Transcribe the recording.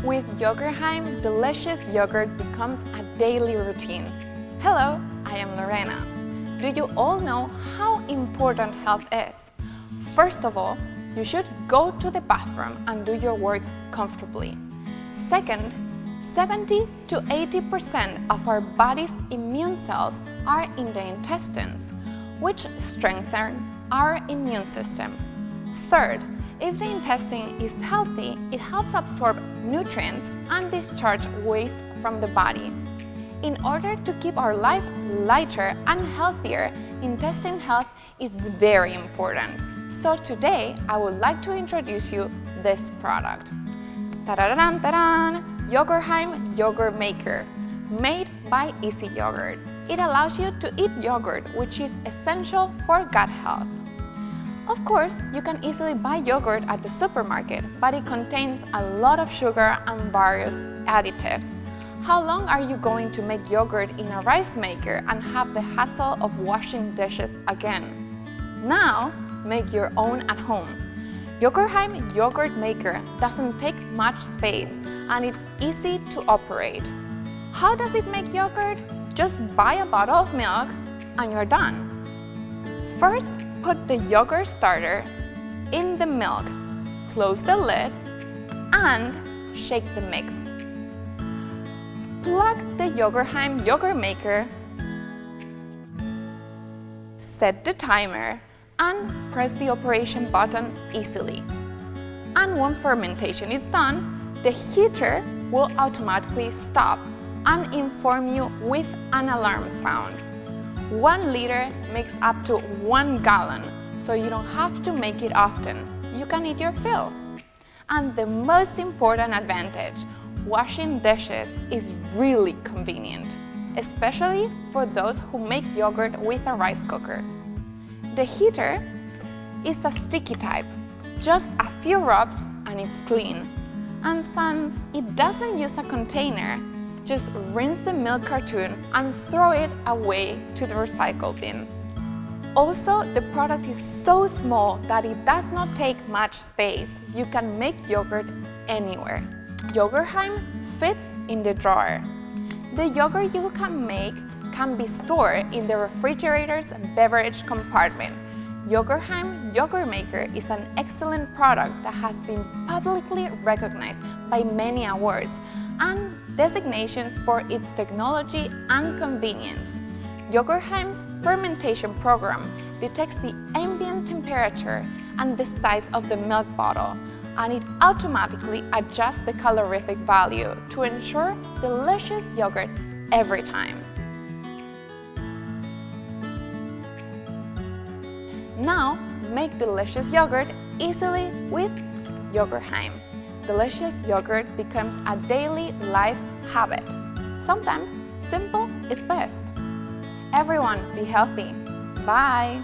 With Yogurheim, delicious yogurt becomes a daily routine. Hello, I am Lorena. Do you all know how important health is? First of all, you should go to the bathroom and do your work comfortably. Second, 70 to 80% of our body's immune cells are in the intestines, which strengthen our immune system. Third, if the intestine is healthy, it helps absorb nutrients and discharge waste from the body. In order to keep our life lighter and healthier, intestine health is very important. So today, I would like to introduce you this product. Ta-da-da-dan, ta-dan! Yogurheim Yogurt Maker, made by Easy Yogurt. It allows you to eat yogurt, which is essential for gut health. Of course, you can easily buy yogurt at the supermarket, but it contains a lot of sugar and various additives. How long are you going to make yogurt in a rice maker and have the hassle of washing dishes again? Now, make your own at home. Yogurheim Yogurt Maker doesn't take much space and it's easy to operate. How does it make yogurt? Just buy a bottle of milk and you're done. First, put the yogurt starter in the milk, close the lid, and shake the mix. Plug the Yogurheim Yogurt Maker, set the timer, and press the operation button easily. And when fermentation is done, the heater will automatically stop and inform you with an alarm sound. 1 liter makes up to 1 gallon, so you don't have to make it often. You can eat your fill. And the most important advantage, washing dishes is really convenient, especially for those who make yogurt with a rice cooker. The heater is a sticky type, just a few rubs and it's clean. And since it doesn't use a container, just rinse the milk cartoon and throw it away to the recycle bin. Also, the product is so small that it does not take much space. You can make yogurt anywhere. Yogurheim fits in the drawer. The yogurt you can make can be stored in the refrigerator's beverage compartment. Yogurheim Yogurt Maker is an excellent product that has been publicly recognized by many awards and designations for its technology and convenience. Yogurheim's fermentation program detects the ambient temperature and the size of the milk bottle, and it automatically adjusts the calorific value to ensure delicious yogurt every time. Now, make delicious yogurt easily with Yogurheim. Delicious yogurt becomes a daily life habit. Sometimes simple is best. Everyone, be healthy. Bye!